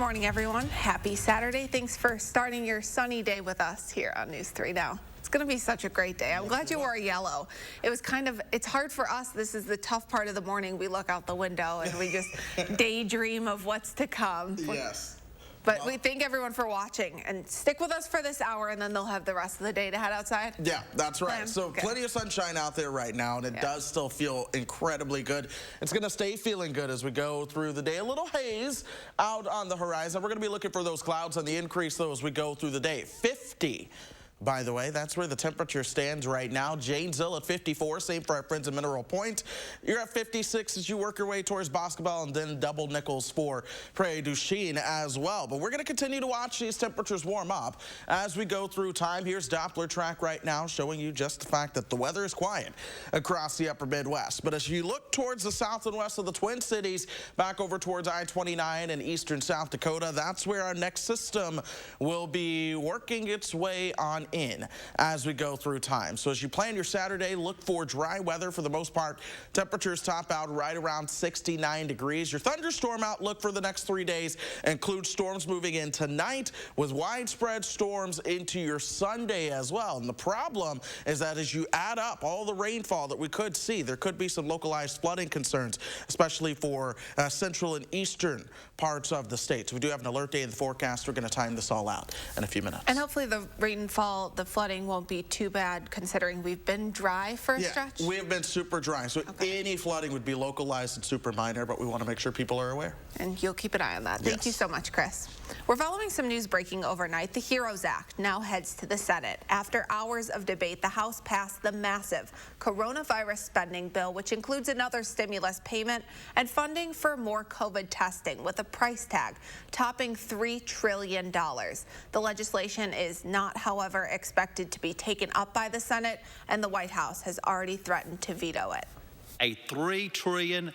morning, everyone. Happy Saturday. Thanks for starting your sunny day with us here on News 3 Now. It's going to be such a great day. I'm glad you wore yellow. It's hard for us. This is the tough part of the morning. We look out the window and we just daydream of what's to come. Yes. But we thank everyone for watching, and stick with us for this hour, and then they'll have the rest of the day to head outside. Yeah, that's right. So plenty of sunshine out there right now, and it does still feel incredibly good. It's going to stay feeling good as we go through the day. A little haze out on the horizon. We're going to be looking for those clouds on the increase, though, as we go through the day. 50. By the way, that's where the temperature stands right now. Janesville at 54, same for our friends at Mineral Point. You're at 56 as you work your way towards Basketball, and then double nickels for Prairie du Chien as well. But we're going to continue to watch these temperatures warm up as we go through time. Here's Doppler track right now showing you just the fact that the weather is quiet across the upper Midwest. But as you look towards the south and west of the Twin Cities, back over towards I-29 and eastern South Dakota, that's where our next system will be working its way on in as we go through time. So as you plan your Saturday, look for dry weather for the most part. Temperatures top out right around 69 degrees. Your thunderstorm outlook for the next 3 days includes storms moving in tonight with widespread storms into your Sunday as well. And the problem is that as you add up all the rainfall that we could see, there could be some localized flooding concerns, especially for central and eastern parts of the state. So we do have an alert day in the forecast. We're going to time this all out in a few minutes. And hopefully the rainfall, the flooding won't be too bad considering we've been dry for a stretch. We have been super dry, so any flooding would be localized and super minor, but we want to make sure people are aware. And you'll keep an eye on that. Thank you so much, Chris. We're following some news breaking overnight. The HEROES Act now heads to the Senate. After hours of debate, the House passed the massive coronavirus spending bill, which includes another stimulus payment and funding for more COVID testing with a price tag topping $3 trillion. The legislation is not, however, expected to be taken up by the Senate, and the White House has already threatened to veto it. A $3 trillion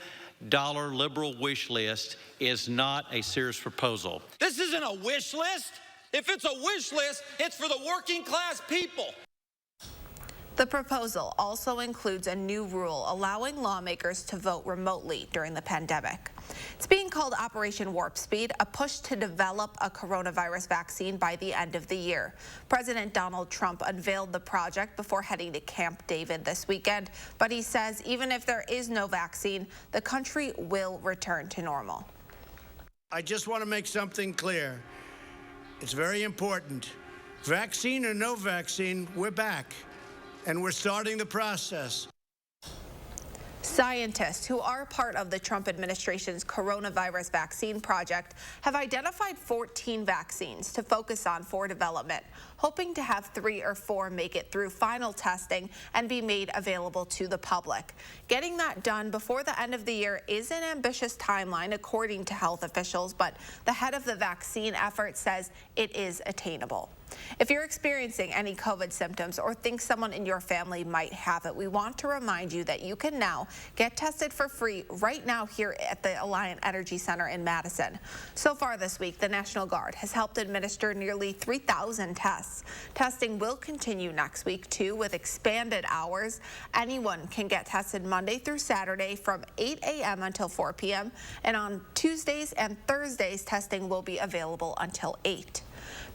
liberal wish list is not a serious proposal. This isn't a wish list. If it's a wish list, it's for the working class people. The proposal also includes a new rule allowing lawmakers to vote remotely during the pandemic. It's being called Operation Warp Speed, a push to develop a coronavirus vaccine by the end of the year. President Donald Trump unveiled the project before heading to Camp David this weekend, but he says even if there is no vaccine, the country will return to normal. I just want to make something clear. It's very important. Vaccine or no vaccine, we're back. And we're starting the process. Scientists who are part of the Trump administration's coronavirus vaccine project have identified 14 vaccines to focus on for development, hoping to have 3 or 4 make it through final testing and be made available to the public. Getting that done before the end of the year is an ambitious timeline, according to health officials, but the head of the vaccine effort says it is attainable. If you're experiencing any COVID symptoms or think someone in your family might have it, we want to remind you that you can now get tested for free right now here at the Alliant Energy Center in Madison. So far this week, the National Guard has helped administer nearly 3,000 tests. Testing will continue next week, too, with expanded hours. Anyone can get tested Monday through Saturday from 8 a.m. until 4 p.m. And on Tuesdays and Thursdays, testing will be available until 8.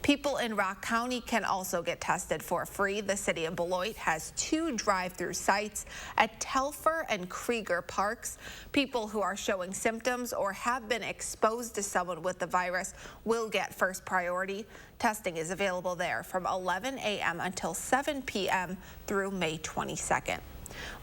People in Rock County can also get tested for free. The city of Beloit has 2 drive-through sites at Telfer and Krieger parks. People who are showing symptoms or have been exposed to someone with the virus will get first priority. Testing is available there from 11 a.m. until 7 p.m. through May 22nd.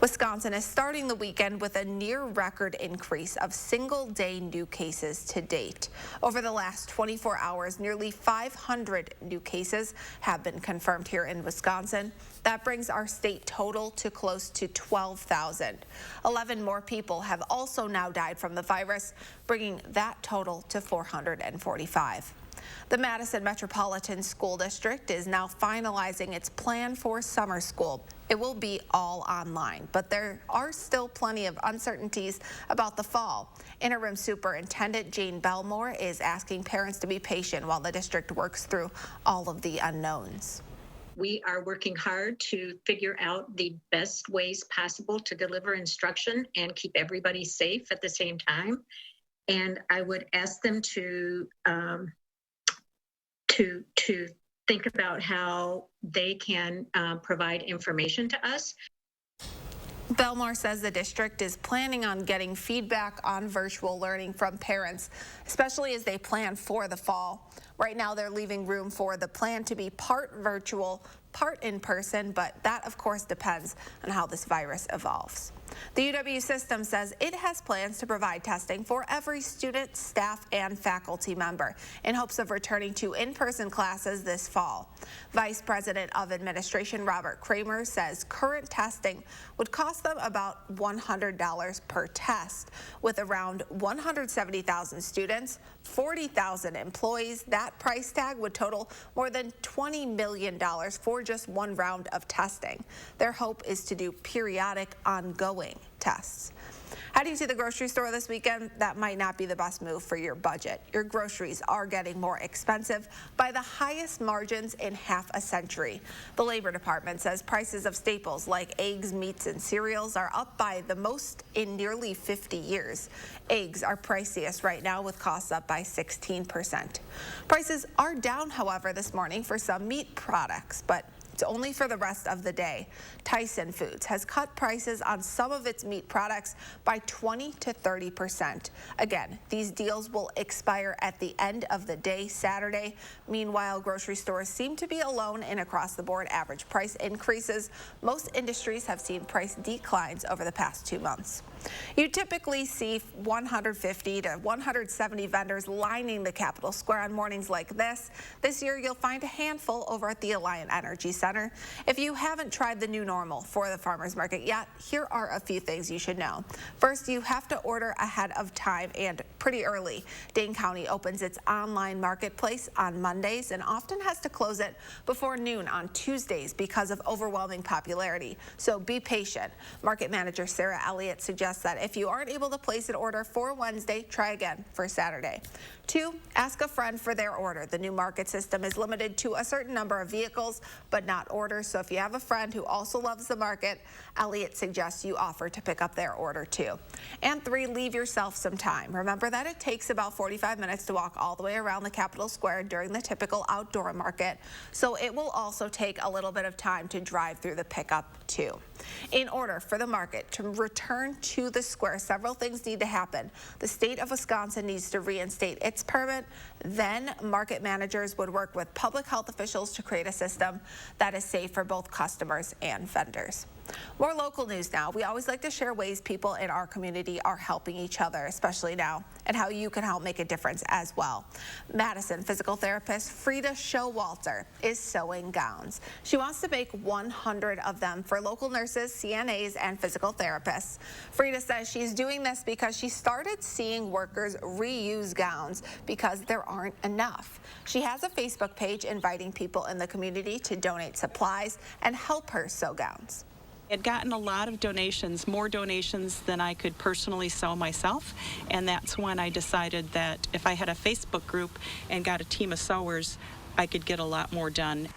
Wisconsin is starting the weekend with a near-record increase of single-day new cases to date. Over the last 24 hours, nearly 500 new cases have been confirmed here in Wisconsin. That brings our state total to close to 12,000. 11 more people have also now died from the virus, bringing that total to 445. The Madison Metropolitan School District is now finalizing its plan for summer school. It will be all online, but there are still plenty of uncertainties about the fall. Interim Superintendent Jane Belmore is asking parents to be patient while the district works through all of the unknowns. We are working hard to figure out the best ways possible to deliver instruction and keep everybody safe at the same time. and I would ask them to think about how they can provide information to us. Belmore says the district is planning on getting feedback on virtual learning from parents, especially as they plan for the fall. Right now, they're leaving room for the plan to be part virtual, part in person, but that, of course, depends on how this virus evolves. The UW system says it has plans to provide testing for every student, staff, and faculty member in hopes of returning to in-person classes this fall. Vice President of Administration Robert Kramer says current testing would cost them about $100 per test. With around 170,000 students, 40,000 employees, that price tag would total more than $20 million for just one round of testing. Their hope is to do periodic, ongoing tests. Heading to the grocery store this weekend, that might not be the best move for your budget. Your groceries are getting more expensive by the highest margins in half a century. The Labor Department says prices of staples like eggs, meats, and cereals are up by the most in nearly 50 years. Eggs are priciest right now, with costs up by 16%. Prices are down, however, this morning for some meat products, but it's only for the rest of the day. Tyson Foods has cut prices on some of its meat products by 20 to 30%. Again, these deals will expire at the end of the day Saturday. Meanwhile, grocery stores seem to be alone in across-the-board average price increases. Most industries have seen price declines over the past 2 months. You typically see 150 to 170 vendors lining the Capitol Square on mornings like this. This year, you'll find a handful over at the Alliant Energy Center. If you haven't tried the new normal for the farmers market yet, here are a few things you should know. First, you have to order ahead of time and pretty early. Dane County opens its online marketplace on Mondays and often has to close it before noon on Tuesdays because of overwhelming popularity. So be patient. Market manager Sarah Elliott suggests that if you aren't able to place an order for Wednesday, try again for Saturday. 2, ask a friend for their order. The new market system is limited to a certain number of vehicles, but not orders. So if you have a friend who also loves the market, Elliott suggests you offer to pick up their order too. And 3, leave yourself some time. Remember that it takes about 45 minutes to walk all the way around the Capitol Square during the typical outdoor market. So it will also take a little bit of time to drive through the pickup too. In order for the market to return to the square, several things need to happen. The state of Wisconsin needs to reinstate its permit. Then market managers would work with public health officials to create a system that is safe for both customers and vendors. More local news now. We always like to share ways people in our community are helping each other, especially now, and how you can help make a difference as well. Madison physical therapist Frida Showalter is sewing gowns. She wants to make 100 of them for local nurses, CNAs, and physical therapists. Frida says she's doing this because she started seeing workers reuse gowns because there aren't enough. She has a Facebook page inviting people in the community to donate supplies and help her sew gowns. I'd gotten a lot of donations, more donations than I could personally sew myself, and that's when I decided that if I had a Facebook group and got a team of sewers, I could get a lot more done.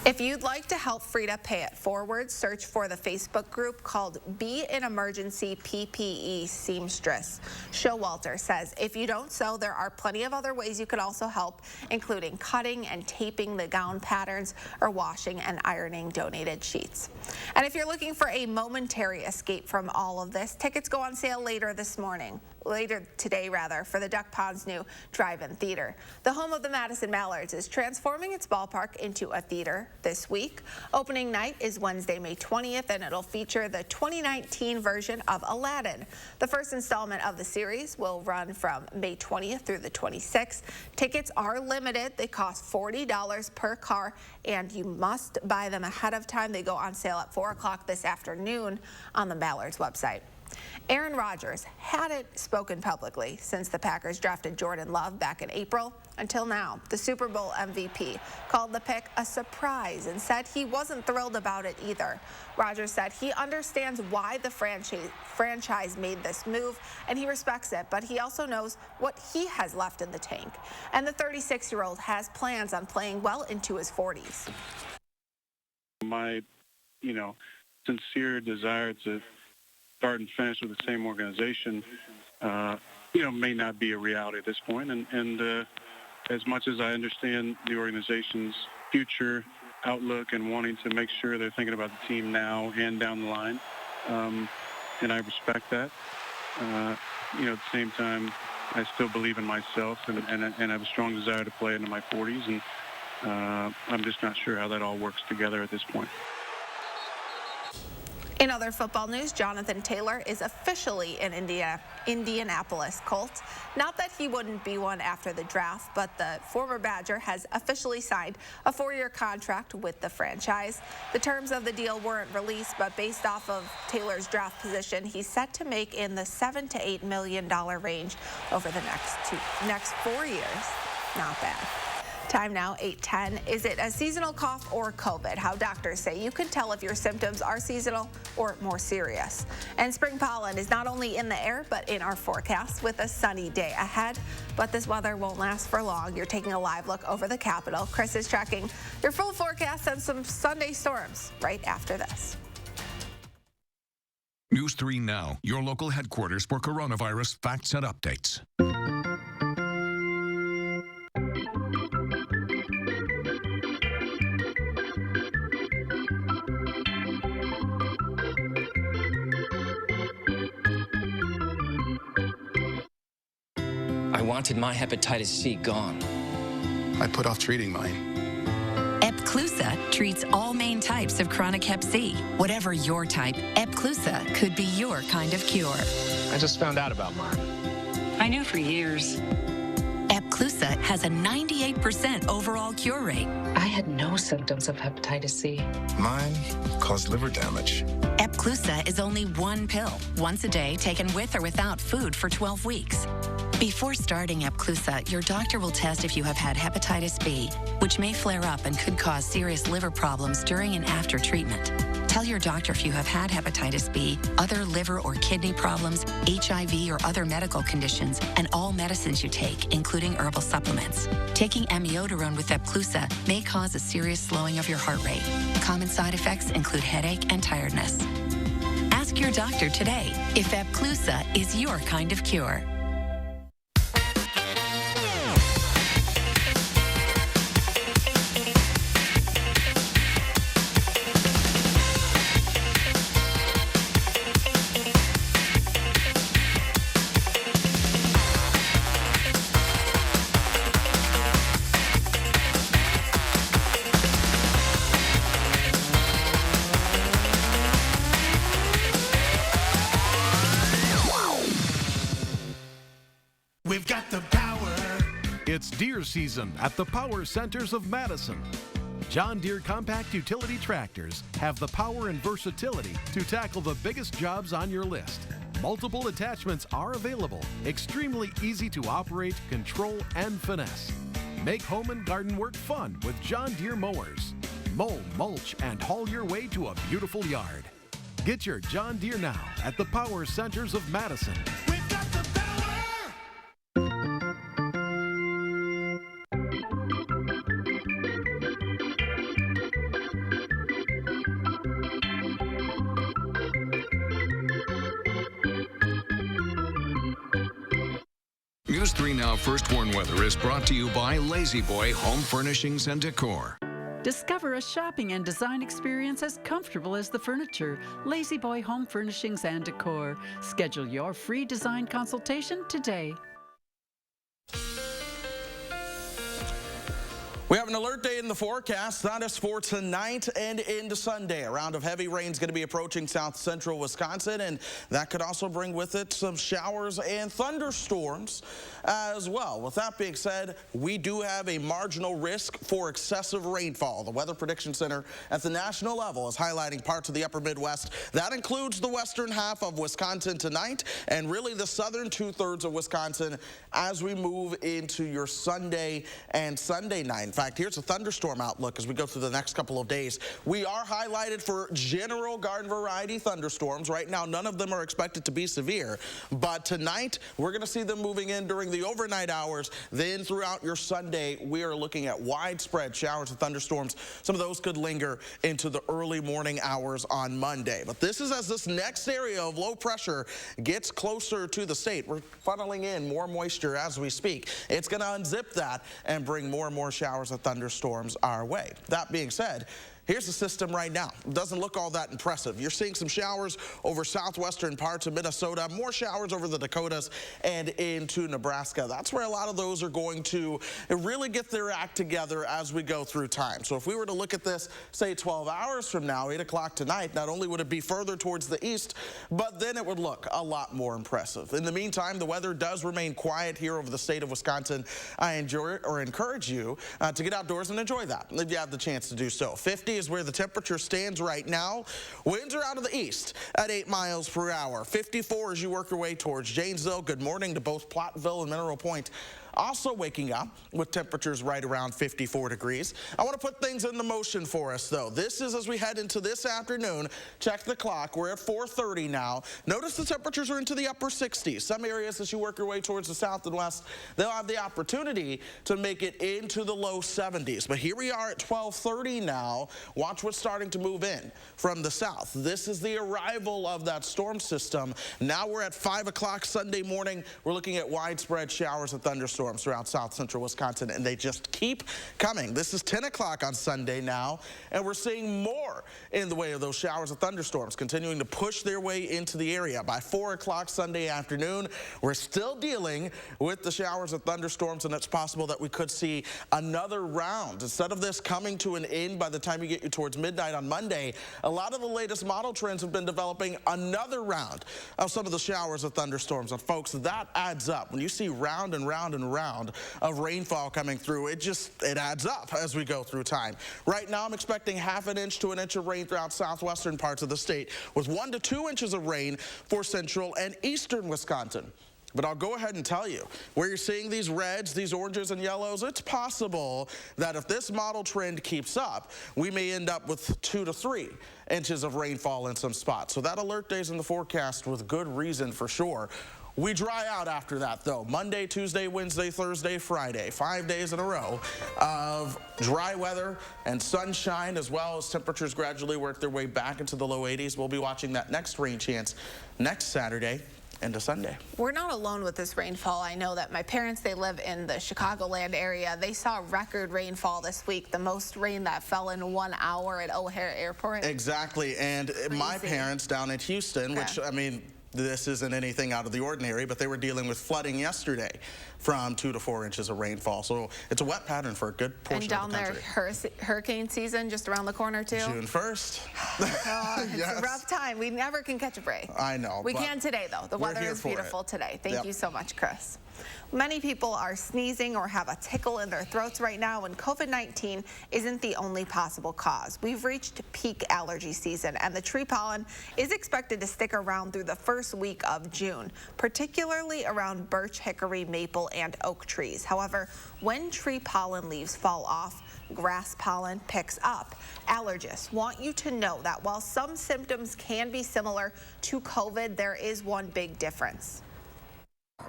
If you'd like to help Frida pay it forward, search for the Facebook group called Be an Emergency PPE Seamstress. Showalter says if you don't sew, there are plenty of other ways you could also help, including cutting and taping the gown patterns or washing and ironing donated sheets. And if you're looking for a momentary escape from all of this, tickets go on sale later today for the Duck Pond's new drive-in theater. The home of the Madison Mallards is transforming its ballpark into a theater this week. Opening night is Wednesday, May 20th, and it'll feature the 2019 version of Aladdin. The first installment of the series will run from May 20th through the 26th. Tickets are limited. They cost $40 per car, and you must buy them ahead of time. They go on sale at 4 o'clock this afternoon on the Mallards website. Aaron Rodgers hadn't spoken publicly since the Packers drafted Jordan Love back in April until now. The Super Bowl MVP called the pick a surprise and said he wasn't thrilled about it either. Rodgers said he understands why the franchise made this move and he respects it, but he also knows what he has left in the tank. And the 36-year-old has plans on playing well into his 40s. My, sincere desire to start and finish with the same organization may not be a reality at this point. And as much as I understand the organization's future outlook and wanting to make sure they're thinking about the team now and down the line, and I respect that, at the same time, I still believe in myself and have a strong desire to play into my 40s, and I'm just not sure how that all works together at this point. In other football news, Jonathan Taylor is officially an Indianapolis Colt. Not that he wouldn't be one after the draft, but the former Badger has officially signed a 4-year contract with the franchise. The terms of the deal weren't released, but based off of Taylor's draft position, he's set to make in the $7 to $8 million range over the next 4 years. Not bad. Time now, 8:10. Is it a seasonal cough or COVID? How doctors say you can tell if your symptoms are seasonal or more serious. And spring pollen is not only in the air, but in our forecast with a sunny day ahead. But this weather won't last for long. You're taking a live look over the Capitol. Chris is tracking your full forecast and some Sunday storms right after this. News 3 Now, your local headquarters for coronavirus facts and updates. I wanted my hepatitis C gone. I put off treating mine. Epclusa treats all main types of chronic hep C. Whatever your type, Epclusa could be your kind of cure. I just found out about mine. I knew for years. Epclusa has a 98% overall cure rate. I had no symptoms of hepatitis C. Mine caused liver damage. Epclusa is only one pill, once a day, taken with or without food for 12 weeks. Before starting Epclusa, your doctor will test if you have had hepatitis B, which may flare up and could cause serious liver problems during and after treatment. Tell your doctor if you have had hepatitis B, other liver or kidney problems, HIV or other medical conditions, and all medicines you take, including herbal supplements. Taking amiodarone with Epclusa may cause a serious slowing of your heart rate. Common side effects include headache and tiredness. Ask your doctor today if Epclusa is your kind of cure. We've got the power. It's Deere season at the power centers of Madison. John Deere compact utility tractors have the power and versatility to tackle the biggest jobs on your list. Multiple attachments are available, extremely easy to operate, control, and finesse. Make home and garden work fun with John Deere mowers. Mow, mulch, and haul your way to a beautiful yard. Get your John Deere now at the power centers of Madison. We've got the power! News 3 Now First Warn Weather is brought to you by Lazy Boy Home Furnishings and Decor. Discover a shopping and design experience as comfortable as the furniture. Lazy Boy Home Furnishings and Decor. Schedule your free design consultation today. We have an alert day in the forecast. That is for tonight and into Sunday. A round of heavy rain is going to be approaching south central Wisconsin, and that could also bring with it some showers and thunderstorms as well. With that being said, we do have a marginal risk for excessive rainfall. The Weather Prediction Center at the national level is highlighting parts of the upper Midwest. That includes the western half of Wisconsin tonight and really the southern 2/3 of Wisconsin as we move into your Sunday and Sunday night. In fact, fact, here's a thunderstorm outlook as we go through the next couple of days. We are highlighted for general garden variety thunderstorms. Right now, none of them are expected to be severe, but tonight we're going to see them moving in during the overnight hours. Then throughout your Sunday, we are looking at widespread showers and thunderstorms. Some of those could linger into the early morning hours on Monday. But this is as this next area of low pressure gets closer to the state. We're funneling in more moisture as we speak. It's going to unzip that and bring more and more showers and thunderstorms our way. That being said, here's the system right now. It doesn't look all that impressive. You're seeing some showers over southwestern parts of Minnesota, more showers over the Dakotas and into Nebraska. That's where a lot of those are going to really get their act together as we go through time. So if we were to look at this, say 12 hours from now, 8 o'clock tonight, not only would it be further towards the east, but then it would look a lot more impressive. In the meantime, the weather does remain quiet here over the state of Wisconsin. I encourage you to get outdoors and enjoy that if you have the chance to do so. 50 is where the temperature stands right now. Winds are out of the east at 8 miles per hour. 54 as you work your way towards Janesville. Good morning to both Platteville and Mineral Point. Also waking up with temperatures right around 54 degrees. I want to put things into motion for us, though. This is as we head into this afternoon. Check the clock. We're at 4:30 now. Notice the temperatures are into the upper 60s. Some areas as you work your way towards the south and west, they'll have the opportunity to make it into the low 70s. But here we are at 12:30 now. Watch what's starting to move in from the south. This is the arrival of that storm system. Now we're at 5 o'clock Sunday morning. We're looking at widespread showers and thunderstorms throughout south central Wisconsin, and they just keep coming. This is 10 o'clock on Sunday now, and we're seeing more in the way of those showers and thunderstorms continuing to push their way into the area. By 4 o'clock Sunday afternoon, we're still dealing with the showers and thunderstorms, and it's possible that we could see another round. Instead of this coming to an end by the time you get towards midnight on Monday, a lot of the latest model trends have been developing another round of some of the showers and thunderstorms. And folks, that adds up. When you see round and round and round of rainfall coming through, it adds up as we go through time. Right now, I'm expecting ½ inch to 1 inch of rain throughout southwestern parts of the state, with 1 to 2 inches of rain for central and eastern Wisconsin. But I'll go ahead and tell you, where you're seeing these reds, these oranges and yellows, it's possible that if this model trend keeps up, we may end up with 2 to 3 inches of rainfall in some spots. So that alert day's in the forecast with good reason for sure. We dry out after that, though. Monday, Tuesday, Wednesday, Thursday, Friday. 5 days in a row of dry weather and sunshine, as well as temperatures gradually work their way back into the low 80s. We'll be watching that next rain chance next Saturday into Sunday. We're not alone with this rainfall. I know that my parents, they live in the Chicagoland area. They saw record rainfall this week, the most rain that fell in 1 hour at O'Hare Airport. Exactly, and my parents down at Houston, which, I mean, this isn't anything out of the ordinary, but they were dealing with flooding yesterday from 2 to 4 inches of rainfall. So it's a wet pattern for a good portion of the country. And down there, hurricane season just around the corner, too? June 1st. It's a rough time. We never can catch a break. I know. We can today, though. The weather is beautiful today. Thank you so much, Chris. Many people are sneezing or have a tickle in their throats right now, and COVID-19 isn't the only possible cause. We've reached peak allergy season, and the tree pollen is expected to stick around through the first week of June, particularly around birch, hickory, maple, and oak trees. However, when tree pollen leaves fall off, grass pollen picks up. Allergists want you to know that while some symptoms can be similar to COVID, there is one big difference.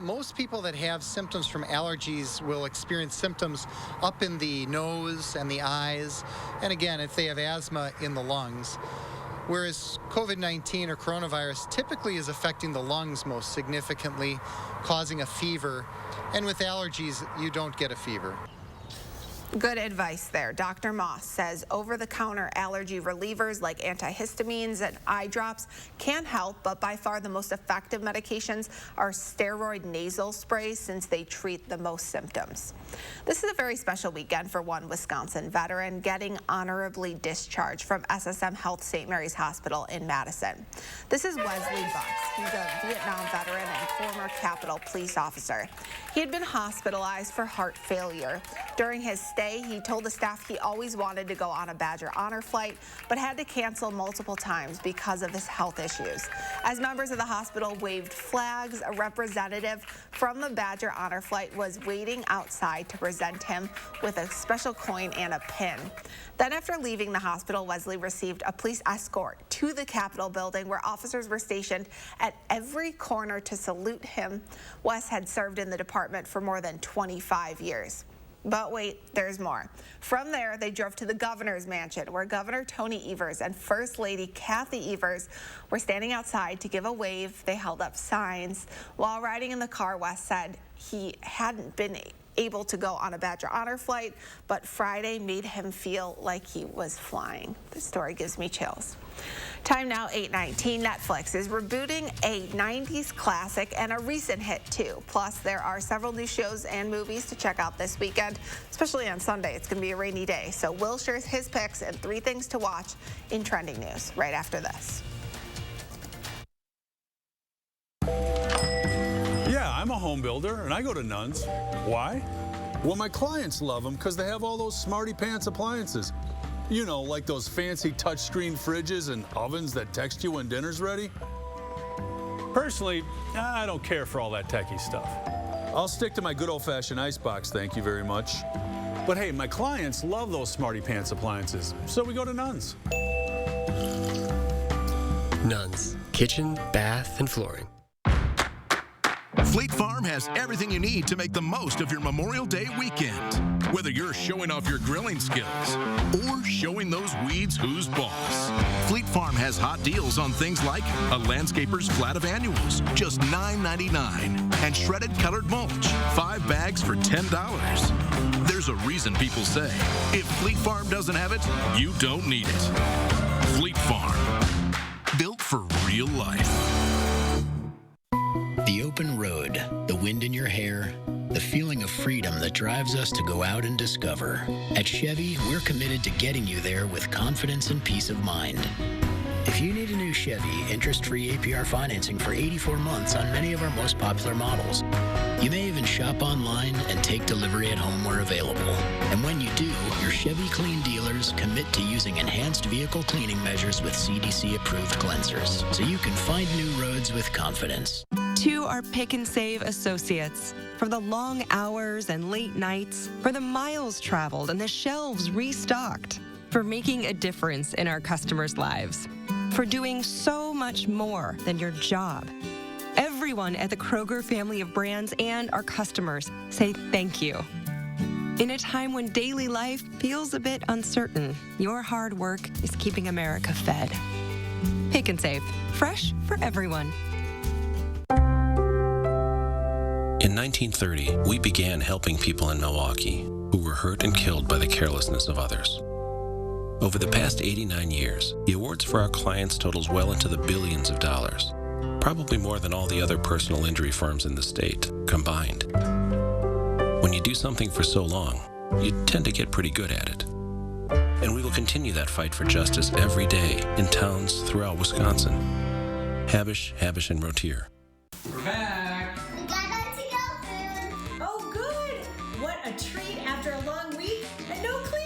Most people that have symptoms from allergies will experience symptoms up in the nose and the eyes, and again, if they have asthma, in the lungs. Whereas COVID-19 or coronavirus typically is affecting the lungs most significantly, causing a fever, and with allergies, you don't get a fever. Good advice there. Dr. Moss says over-the-counter allergy relievers like antihistamines and eye drops can help, but by far the most effective medications are steroid nasal sprays since they treat the most symptoms. This is a very special weekend for one Wisconsin veteran getting honorably discharged from SSM Health St. Mary's Hospital in Madison. This is Wesley Bucks. He's a Vietnam veteran and former Capitol police officer. He had been hospitalized for heart failure. During his day, he told the staff he always wanted to go on a Badger Honor Flight, but had to cancel multiple times because of his health issues. As members of the hospital waved flags, a representative from the Badger Honor Flight was waiting outside to present him with a special coin and a pin. Then after leaving the hospital, Wesley received a police escort to the Capitol building where officers were stationed at every corner to salute him. Wes had served in the department for more than 25 years. But wait, there's more. From there, they drove to the governor's mansion where Governor Tony Evers and First Lady Kathy Evers were standing outside to give a wave. They held up signs. While riding in the car, Wes said he hadn't been able to go on a Badger Honor Flight, but Friday made him feel like he was flying. This story gives me chills. Time now, 8:19. Netflix is rebooting a 90s classic and a recent hit too. Plus, there are several new shows and movies to check out this weekend, especially on Sunday. It's going to be a rainy day. So Will shares his picks and 3 things to watch in trending news right after this. Yeah, I'm a home builder, and I go to Nuns. Why? Well, my clients love them because they have all those smarty pants appliances. You know, like those fancy touchscreen fridges and ovens that text you when dinner's ready. Personally, I don't care for all that techie stuff. I'll stick to my good old-fashioned icebox, thank you very much. But hey, my clients love those smarty pants appliances, so we go to Nuns. Nuns, kitchen, bath, and flooring. Fleet Farm has everything you need to make the most of your Memorial Day weekend. Whether you're showing off your grilling skills or showing those weeds who's boss, Fleet Farm has hot deals on things like a landscaper's flat of annuals, just $9.99, and shredded colored mulch, 5 bags for $10. There's a reason people say, if Fleet Farm doesn't have it, you don't need it. Fleet Farm, built for real life. The open road, the wind in your hair, the feeling of freedom that drives us to go out and discover. At Chevy, we're committed to getting you there with confidence and peace of mind. If you need a new Chevy, interest-free APR financing for 84 months on many of our most popular models. You may even shop online and take delivery at home where available. And when you do, your Chevy Clean dealers commit to using enhanced vehicle cleaning measures with CDC-approved cleansers, so you can find new roads with confidence. To our Pick and Save associates, for the long hours and late nights, for the miles traveled and the shelves restocked, for making a difference in our customers' lives, for doing so much more than your job. Everyone at the Kroger family of brands and our customers say thank you. In a time when daily life feels a bit uncertain, your hard work is keeping America fed. Pick and Save, fresh for everyone. In 1930, we began helping people in Milwaukee who were hurt and killed by the carelessness of others. Over the past 89 years, the awards for our clients totals well into the billions of dollars, probably more than all the other personal injury firms in the state combined. When you do something for so long, you tend to get pretty good at it. And we will continue that fight for justice every day in towns throughout Wisconsin. Habish, and Rotier. We're back. We got our to-go food. Oh, good. What a treat after a long week and no cleanup.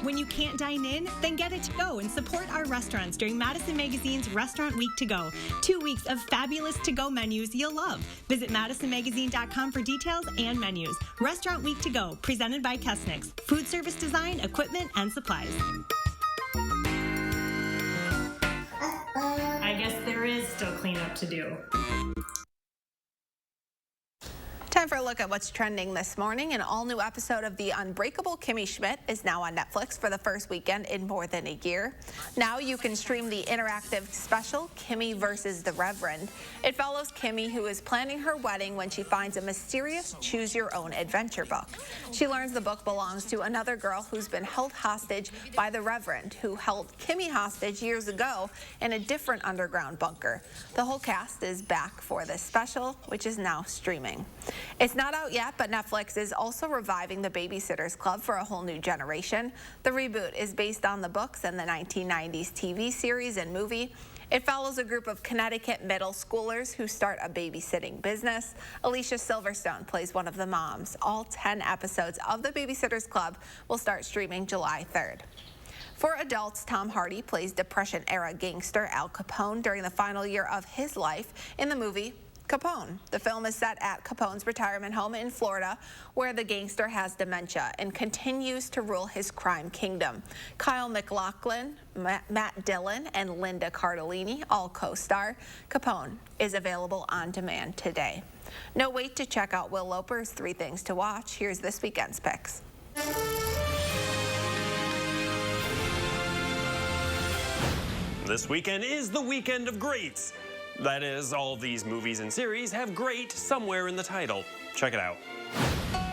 When you can't dine in, then get it to go and support our restaurants during Madison Magazine's Restaurant Week to Go. 2 weeks of fabulous to-go menus you'll love. Visit madisonmagazine.com for details and menus. Restaurant Week to Go, presented by Kesnick's. Food service design, equipment, and supplies. I guess there is still cleanup to do. Time for a look at what's trending this morning. An all-new episode of The Unbreakable Kimmy Schmidt is now on Netflix for the first weekend in more than a year. Now you can stream the interactive special, Kimmy versus the Reverend. It follows Kimmy, who is planning her wedding when she finds a mysterious choose-your-own adventure book. She learns the book belongs to another girl who's been held hostage by the Reverend, who held Kimmy hostage years ago in a different underground bunker. The whole cast is back for this special, which is now streaming. It's not out yet, but Netflix is also reviving the Babysitters Club for a whole new generation. The reboot is based on the books and the 1990s TV series and movie. It follows a group of Connecticut middle schoolers who start a babysitting business. Alicia Silverstone plays one of the moms. All 10 episodes of The Babysitters Club will start streaming July 3rd. For adults, Tom Hardy plays Depression-era gangster Al Capone during the final year of his life in the movie Capone. The film is set at Capone's retirement home in Florida, where the gangster has dementia and continues to rule his crime kingdom. Kyle MacLachlan, Matt Dillon, and Linda Cardellini all co-star. Capone is available on demand today. No wait to check out Will Loper's 3 Things to Watch. Here's this weekend's picks. This weekend is the weekend of greats. That is, all of these movies and series have great somewhere in the title. Check it out.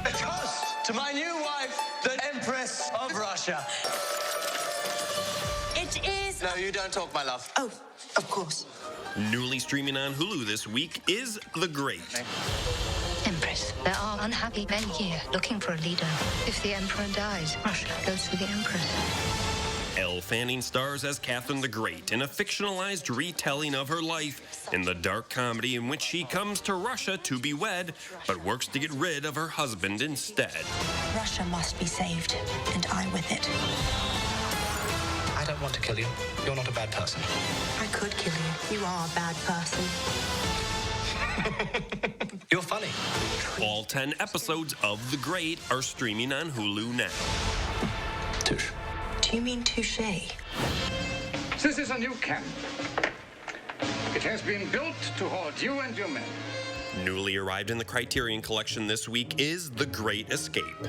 A toast to my new wife, the Empress of Russia. It is... No, you don't talk, my love. Oh, of course. Newly streaming on Hulu this week is The Great. Empress, there are unhappy men here looking for a leader. If the Emperor dies, Russia goes to the Empress. Elle Fanning stars as Catherine the Great in a fictionalized retelling of her life in the dark comedy in which she comes to Russia to be wed, but works to get rid of her husband instead. Russia must be saved, and I with it. I don't want to kill you. You're not a bad person. I could kill you. You are a bad person. You're funny. All 10 episodes of The Great are streaming on Hulu now. Touche. Do you mean touche? This is a new camp. It has been built to hold you and your men. Newly arrived in the Criterion Collection this week is The Great Escape.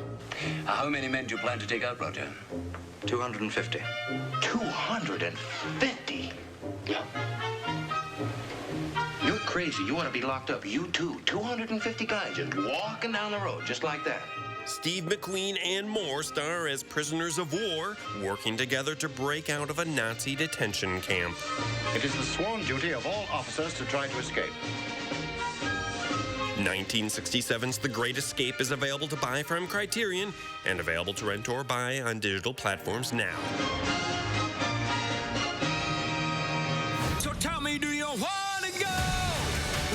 How many men do you plan to take out, Roger? 250. 250? Yeah. You're crazy. You ought to be locked up. You too. 250 guys just walking down the road, just like that. Steve McQueen and more star as prisoners of war, working together to break out of a Nazi detention camp. It is the sworn duty of all officers to try to escape. 1967's The Great Escape is available to buy from Criterion and available to rent or buy on digital platforms now. So tell me, do you want to go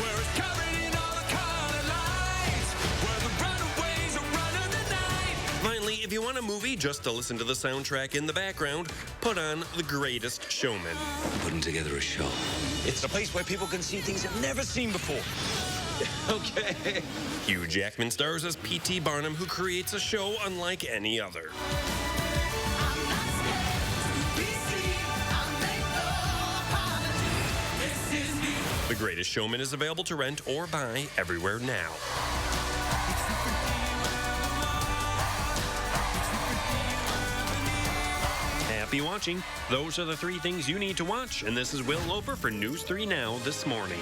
where it's covered in all the color lights, where the runaways are running the night? Finally, if you want a movie just to listen to the soundtrack in the background, put on The Greatest Showman. Putting together a show. It's a place where people can see things they've never seen before. Okay. Hugh Jackman stars as P.T. Barnum, who creates a show unlike any other. The Greatest Showman is available to rent or buy everywhere now. Happy watching. Those are the 3 things you need to watch, and this is Will Loper for News 3 Now this morning.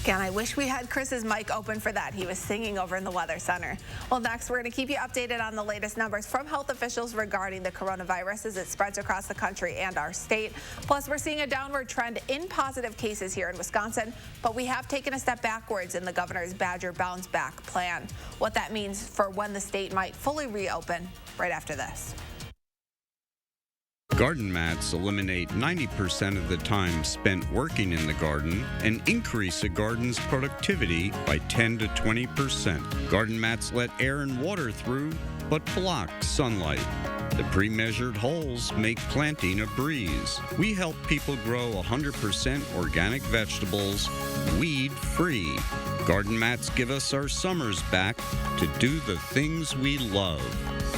Again, I wish we had Chris's mic open for that. He was singing over in the Weather Center. Well, next, we're going to keep you updated on the latest numbers from health officials regarding the coronavirus as it spreads across the country and our state. Plus, we're seeing a downward trend in positive cases here in Wisconsin, but we have taken a step backwards in the governor's Badger bounce back plan. What that means for when the state might fully reopen right after this. Garden mats eliminate 90% of the time spent working in the garden and increase a garden's productivity by 10 to 20%. Garden mats let air and water through, but block sunlight. The pre-measured holes make planting a breeze. We help people grow 100% organic vegetables, weed-free. Garden mats give us our summers back to do the things we love.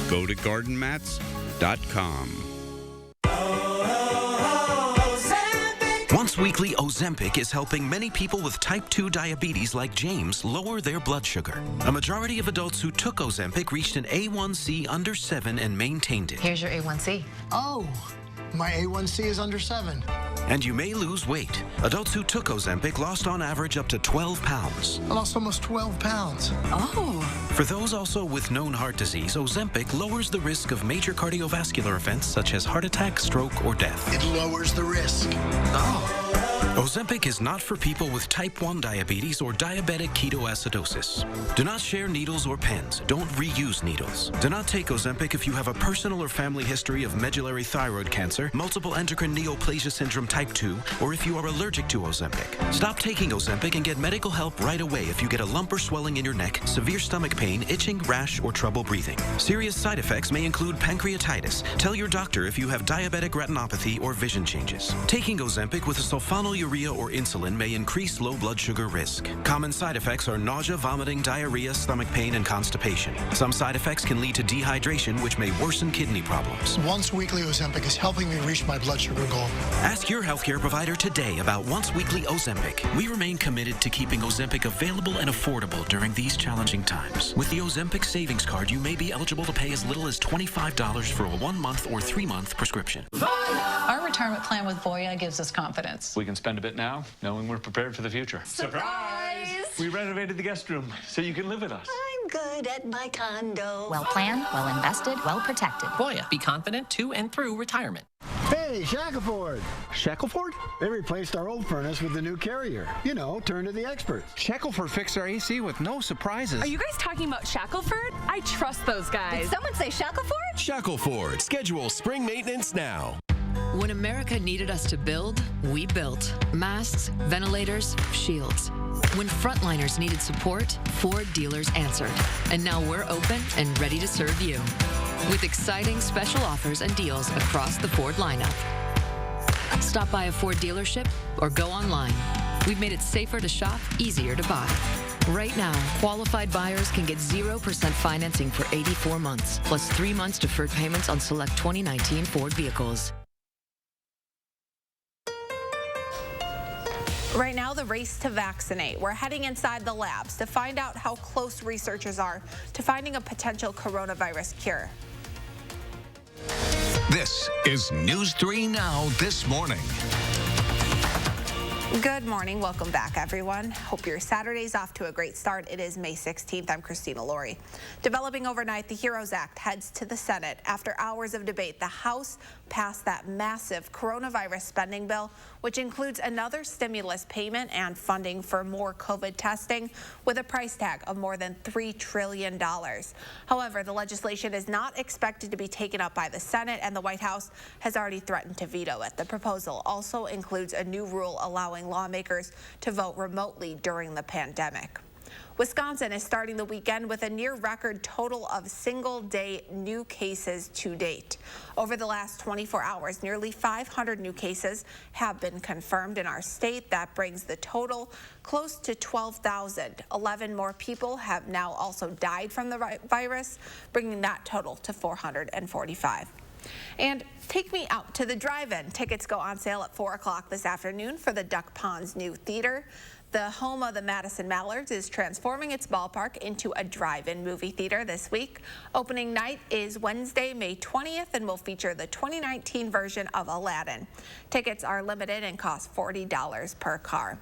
Go to gardenmats.com. Once weekly Ozempic is helping many people with type 2 diabetes like James lower their blood sugar. A majority of adults who took Ozempic reached an A1C under 7 and maintained it. Here's your A1C. Oh, my A1C is under 7. And you may lose weight. Adults who took Ozempic lost on average up to 12 pounds. I lost almost 12 pounds. Oh. For those also with known heart disease, Ozempic lowers the risk of major cardiovascular events such as heart attack, stroke, or death. It lowers the risk. Oh. Ozempic is not for people with type 1 diabetes or diabetic ketoacidosis. Do not share needles or pens. Don't reuse needles. Do not take Ozempic if you have a personal or family history of medullary thyroid cancer, multiple endocrine neoplasia syndrome type 2, or if you are allergic to Ozempic. Stop taking Ozempic and get medical help right away if you get a lump or swelling in your neck, severe stomach pain, itching, rash, or trouble breathing. Serious side effects may include pancreatitis. Tell your doctor if you have diabetic retinopathy or vision changes. Taking Ozempic with a sulfonylurea or insulin may increase low blood sugar risk. Common side effects are nausea, vomiting, diarrhea, stomach pain, and constipation. Some side effects can lead to dehydration, which may worsen kidney problems. Once weekly Ozempic is helping me reach my blood sugar goal. Ask your healthcare provider today about once weekly Ozempic. We remain committed to keeping Ozempic available and affordable during these challenging times. With the Ozempic Savings Card, you may be eligible to pay as little as $25 for a 1-month or 3-month prescription. Our retirement plan with Voya gives us confidence. We can spend a bit now, knowing we're prepared for the future. Surprise! We renovated the guest room so you can live with us. I'm good at my condo. Well planned, well invested, well protected. Voya, be confident to and through retirement. Hey, Shackleford. Shackleford? They replaced our old furnace with the new Carrier. You know, turn to the experts. Shackleford fixed our AC with no surprises. Are you guys talking about Shackleford? I trust those guys. Did someone say Shackleford? Shackleford. Schedule spring maintenance now. When America needed us to build, we built. Masks, ventilators, shields. When frontliners needed support, Ford dealers answered. And now we're open and ready to serve you. With exciting special offers and deals across the Ford lineup. Stop by a Ford dealership or go online. We've made it safer to shop, easier to buy. Right now, qualified buyers can get 0% financing for 84 months, plus 3 months deferred payments on select 2019 Ford vehicles. Right now, the race to vaccinate. We're heading inside the labs to find out how close researchers are to finding a potential coronavirus cure. This is News 3 Now This Morning. Good morning. Welcome back, everyone. Hope your Saturday's off to a great start. It is May 16th. I'm Christina Laurie. Developing overnight, the HEROES Act heads to the Senate. After hours of debate, the House passed that massive coronavirus spending bill, which includes another stimulus payment and funding for more COVID testing with a price tag of more than $3 trillion. However, the legislation is not expected to be taken up by the Senate, and the White House has already threatened to veto it. The proposal also includes a new rule allowing lawmakers to vote remotely during the pandemic. Wisconsin is starting the weekend with a near record total of single-day new cases to date. Over the last 24 hours, nearly 500 new cases have been confirmed in our state. That brings the total close to 12,000. 11 more people have now also died from the virus, bringing that total to 445. And take me out to the drive-in. Tickets go on sale at 4 o'clock this afternoon for the Duck Pond's new theater. The home of the Madison Mallards is transforming its ballpark into a drive-in movie theater this week. Opening night is Wednesday, May 20th, and will feature the 2019 version of Aladdin. Tickets are limited and cost $40 per car.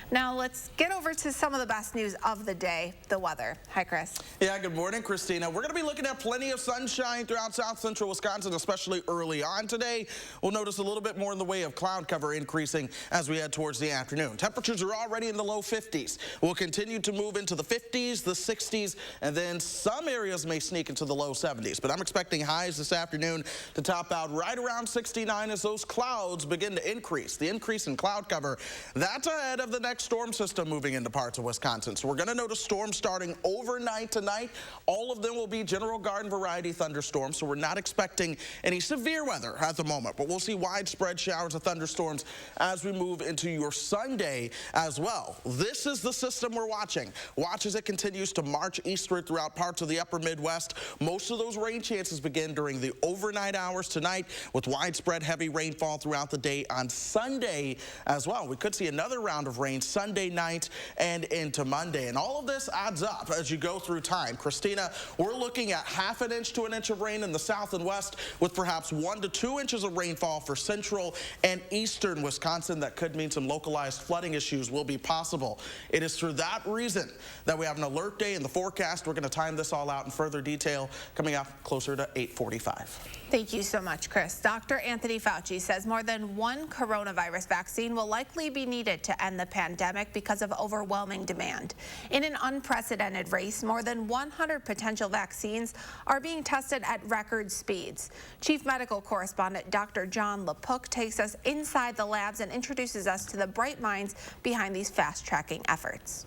Now let's get over to some of the best news of the day, the weather. Hi, Chris. Yeah, good morning, Christina. We're going to be looking at plenty of sunshine throughout south central Wisconsin, especially early on today. We'll notice a little bit more in the way of cloud cover increasing as we head towards the afternoon. Temperatures are already in the low 50s. We'll continue to move into the 50s, the 60s, and then some areas may sneak into the low 70s. But I'm expecting highs this afternoon to top out right around 69 as those clouds begin to increase. The increase in cloud cover, that's ahead of the next storm system moving into parts of Wisconsin. So we're going to notice storms starting overnight tonight. All of them will be general garden variety thunderstorms, so we're not expecting any severe weather at the moment, but we'll see widespread showers of thunderstorms as we move into your Sunday as well. This is the system we're watching. Watch as it continues to march eastward throughout parts of the upper Midwest. Most of those rain chances begin during the overnight hours tonight, with widespread heavy rainfall throughout the day on Sunday as well. We could see another round of of rain Sunday night and into Monday. And all of this adds up as you go through time. Christina, we're looking at half an inch to an inch of rain in the south and west, with perhaps 1 to 2 inches of rainfall for central and eastern Wisconsin. That could mean some localized flooding issues will be possible. It is for that reason that we have an alert day in the forecast. We're going to time this all out in further detail coming up closer to 8:45. Thank you so much, Chris. Dr. Anthony Fauci says more than one coronavirus vaccine will likely be needed to end the pandemic because of overwhelming demand. In an unprecedented race, more than 100 potential vaccines are being tested at record speeds. Chief Medical Correspondent Dr. John LaPook takes us inside the labs and introduces us to the bright minds behind these fast-tracking efforts.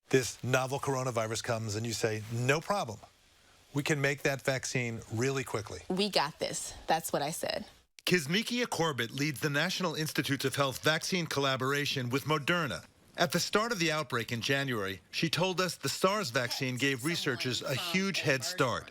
This novel coronavirus comes and you say, no problem. We can make that vaccine really quickly. We got this. That's what I said. Kizzmekia Corbett leads the National Institutes of Health vaccine collaboration with Moderna. At the start of the outbreak in January, she told us the SARS vaccine gave researchers a huge head start.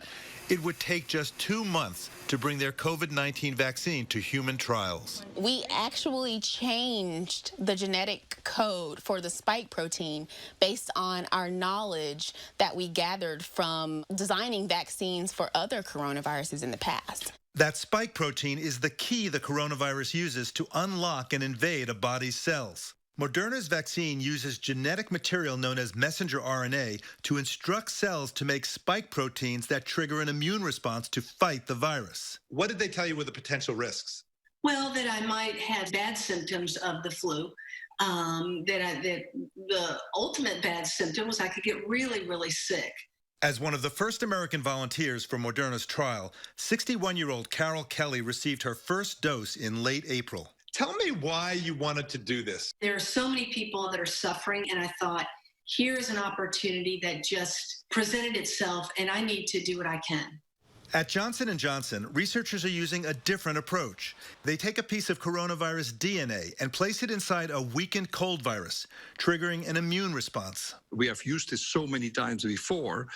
It would take just 2 months to bring their COVID-19 vaccine to human trials. We actually changed the genetic code for the spike protein based on our knowledge that we gathered from designing vaccines for other coronaviruses in the past. That spike protein is the key the coronavirus uses to unlock and invade a body's cells. Moderna's vaccine uses genetic material known as messenger RNA to instruct cells to make spike proteins that trigger an immune response to fight the virus. What did they tell you were the potential risks? Well, that I might have bad symptoms of the flu. That the ultimate bad symptom was I could get really, really sick. As one of the first American volunteers for Moderna's trial, 61-year-old Carol Kelly received her first dose in late April. Tell me why you wanted to do this. There are so many people that are suffering, and I thought, here's an opportunity that just presented itself, and I need to do what I can. At Johnson & Johnson, researchers are using a different approach. They take a piece of coronavirus DNA and place it inside a weakened cold virus, triggering an immune response. We have used this so many times before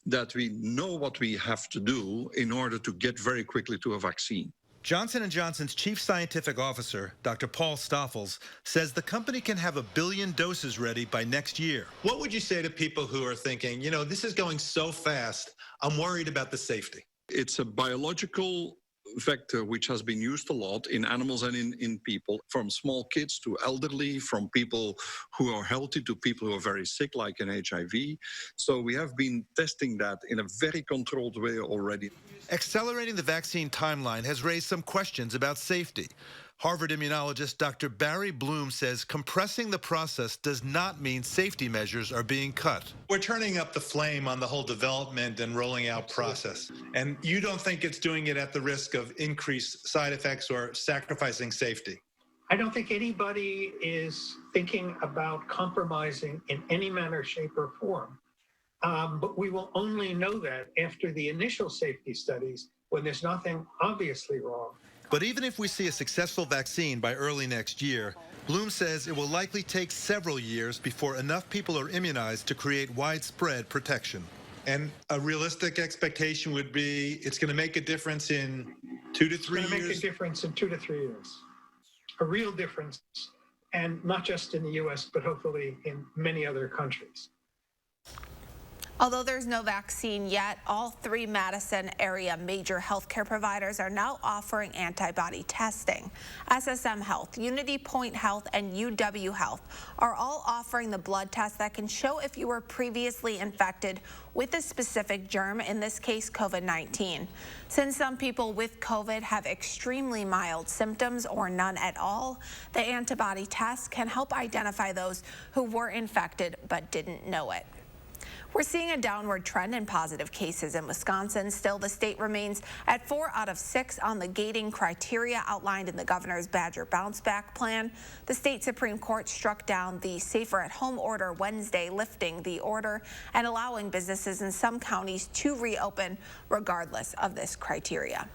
that we know what we have to do in order to get very quickly to a vaccine. Johnson & Johnson's chief scientific officer, Dr. Paul Stoffels, says the company can have 1 billion doses ready by next year. What would you say to people who are thinking, you know, this is going so fast, I'm worried about the safety? It's a biological vector which has been used a lot in animals and in people, from small kids to elderly, from people who are healthy to people who are very sick, like in HIV. So we have been testing that in a very controlled way already. Accelerating the vaccine timeline has raised some questions about safety. Harvard immunologist Dr. Barry Bloom says compressing the process does not mean safety measures are being cut. We're turning up the flame on the whole development and rolling out process. And you don't think it's doing it at the risk of increased side effects or sacrificing safety? I don't think anybody is thinking about compromising in any manner, shape, or form. But we will only know that after the initial safety studies, when there's nothing obviously wrong. But even if we see a successful vaccine by early next year, Bloom says it will likely take several years before enough people are immunized to create widespread protection. And a realistic expectation would be it's going to make a difference in 2 to 3 years? It's going to make a difference in 2 to 3 years. A real difference, and not just in the U.S., but hopefully in many other countries. Although there's no vaccine yet, all 3 Madison area major healthcare providers are now offering antibody testing. SSM Health, Unity Point Health, and UW Health are all offering the blood test that can show if you were previously infected with a specific germ, in this case COVID-19. Since some people with COVID have extremely mild symptoms or none at all, the antibody test can help identify those who were infected but didn't know it. We're seeing a downward trend in positive cases in Wisconsin. Still, the state remains at 4 out of 6 on the gating criteria outlined in the governor's Badger Bounce Back plan. The state Supreme Court struck down the Safer at Home order Wednesday, lifting the order and allowing businesses in some counties to reopen regardless of this criteria.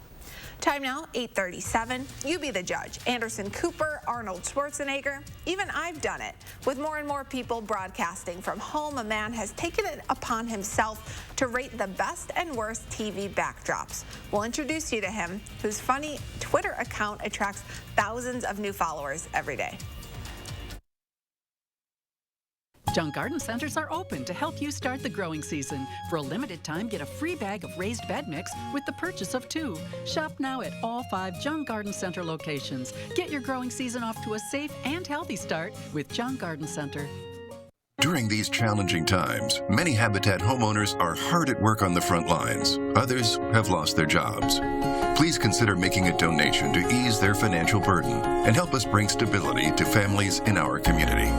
Time now, 8:37. You be the judge. Anderson Cooper, Arnold Schwarzenegger, even I've done it. With more and more people broadcasting from home, a man has taken it upon himself to rate the best and worst TV backdrops. We'll introduce you to him, whose funny Twitter account attracts thousands of new followers every day. Junk Garden Centers are open to help you start the growing season. For a limited time, get a free bag of raised bed mix with the purchase of 2. Shop now at all 5 Junk Garden Center locations. Get your growing season off to a safe and healthy start with Junk Garden Center. During these challenging times, many Habitat homeowners are hard at work on the front lines. Others have lost their jobs. Please consider making a donation to ease their financial burden and help us bring stability to families in our community.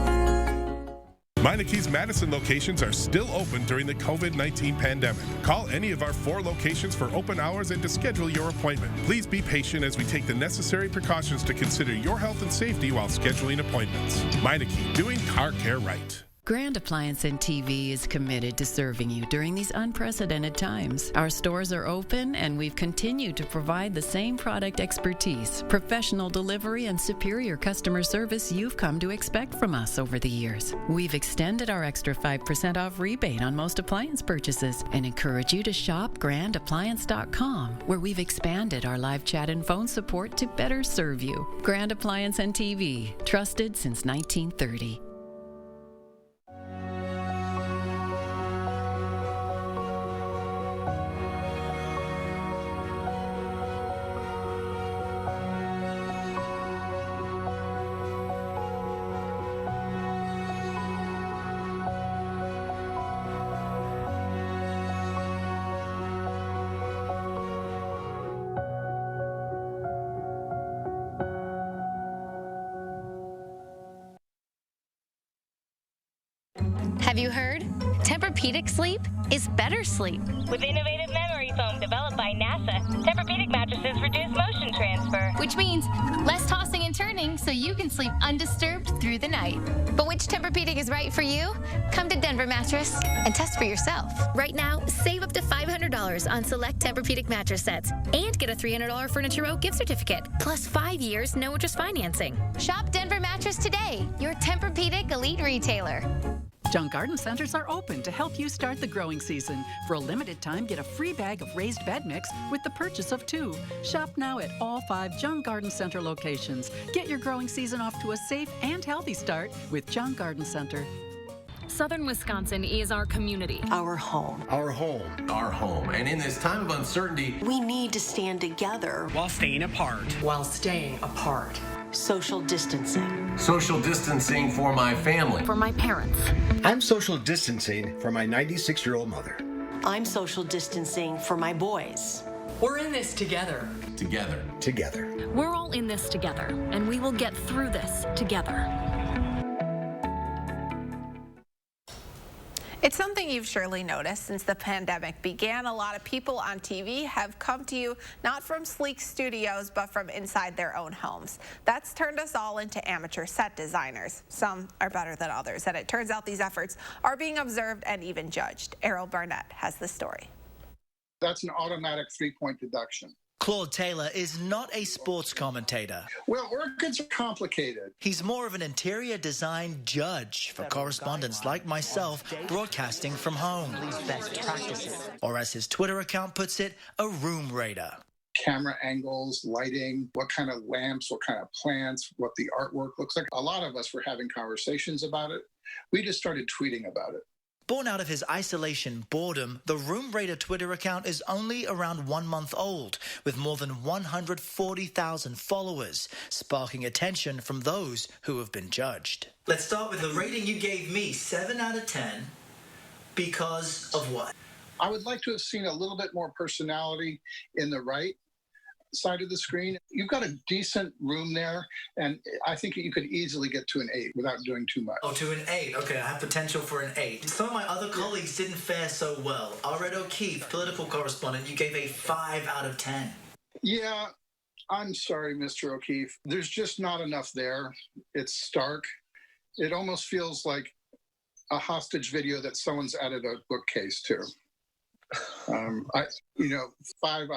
Meineke's Madison locations are still open during the COVID-19 pandemic. Call any of our 4 locations for open hours and to schedule your appointment. Please be patient as we take the necessary precautions to consider your health and safety while scheduling appointments. Meineke, doing car care right. Grand Appliance and TV is committed to serving you during these unprecedented times. Our stores are open and we've continued to provide the same product expertise, professional delivery, and superior customer service you've come to expect from us over the years. We've extended our extra 5% off rebate on most appliance purchases and encourage you to shop grandappliance.com, where we've expanded our live chat and phone support to better serve you. Grand Appliance and TV, trusted since 1930. Have you heard? Tempur-Pedic sleep is better sleep. With innovative memory foam developed by NASA, Tempur-Pedic mattresses reduce motion transfer. Which means less tossing and turning so you can sleep undisturbed through the night. But which Tempur-Pedic is right for you? Come to Denver Mattress and test for yourself. Right now, save up to $500 on select Tempur-Pedic mattress sets and get a $300 Furniture Row gift certificate, plus 5 years no interest financing. Shop Denver Mattress today, your Tempur-Pedic elite retailer. Junk Garden Centers are open to help you start the growing season. For a limited time, get a free bag of raised bed mix with the purchase of 2. Shop now at all 5 Junk Garden Center locations. Get your growing season off to a safe and healthy start with Junk Garden Center. Southern Wisconsin is our community. Our home. Our home. Our home. And in this time of uncertainty, We need to stand together while staying apart. while staying apart. Social distancing. Social distancing for my family. For my parents. I'm social distancing for my 96-year-old mother. I'm social distancing for my boys. We're in this together. Together. Together. We're all in this together, and we will get through this together. It's something you've surely noticed since the pandemic began. A lot of people on TV have come to you not from sleek studios, but from inside their own homes. That's turned us all into amateur set designers. Some are better than others, and it turns out these efforts are being observed and even judged. Errol Barnett has the story. That's an automatic 3-point deduction. Claude Taylor is not a sports commentator. Well, orchids are complicated. He's more of an interior design judge for correspondents like myself broadcasting from home. Best practices. Or as his Twitter account puts it, a room raider. Camera angles, lighting, what kind of lamps, what kind of plants, what the artwork looks like. A lot of us were having conversations about it. We just started tweeting about it. Born out of his isolation boredom, the Room Raider Twitter account is only around 1 month old, with more than 140,000 followers, sparking attention from those who have been judged. Let's start with the rating you gave me, 7 out of 10, because of what? I would like to have seen a little bit more personality in the right side of the screen. You've got a decent room there, and I think you could easily get to an 8 without doing too much. Oh, to an 8. Okay, I have potential for an 8. Some of my other colleagues didn't fare so well. Red O'Keefe, political correspondent, you gave a 5 out of 10. Yeah, I'm sorry, Mr. O'Keefe. There's just not enough there. It's stark. It almost feels like a hostage video that someone's added a bookcase to. 5,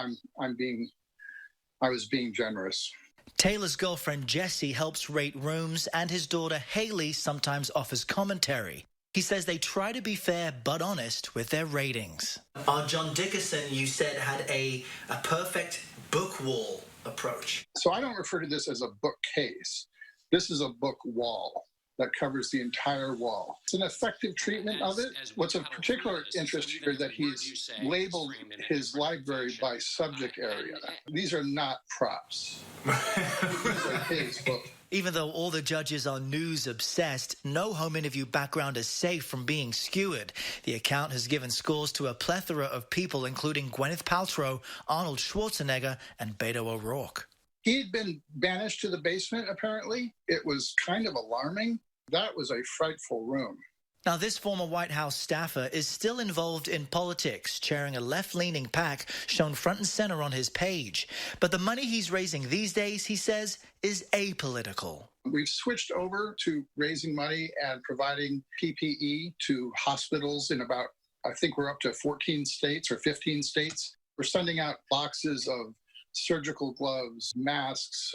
I was being generous. Taylor's girlfriend Jessie helps rate rooms, and his daughter Haley sometimes offers commentary. He says they try to be fair but honest with their ratings. John Dickerson, you said, had a perfect book wall approach. So I don't refer to this as a bookcase. This is a book wall. that covers the entire wall. It's an effective treatment of it. What's of particular interest here that he's labeled his library by subject area. These are not props. These are his books. Even though all the judges are news-obsessed, no home interview background is safe from being skewered. The account has given scores to a plethora of people, including Gwyneth Paltrow, Arnold Schwarzenegger, and Beto O'Rourke. He'd been banished to the basement, apparently. It was kind of alarming. That was a frightful room. Now, this former White House staffer is still involved in politics, chairing a left-leaning PAC shown front and center on his page. But the money he's raising these days, he says, is apolitical. We've switched over to raising money and providing PPE to hospitals in about, I think we're up to 14 states or 15 states. We're sending out boxes of surgical gloves, masks,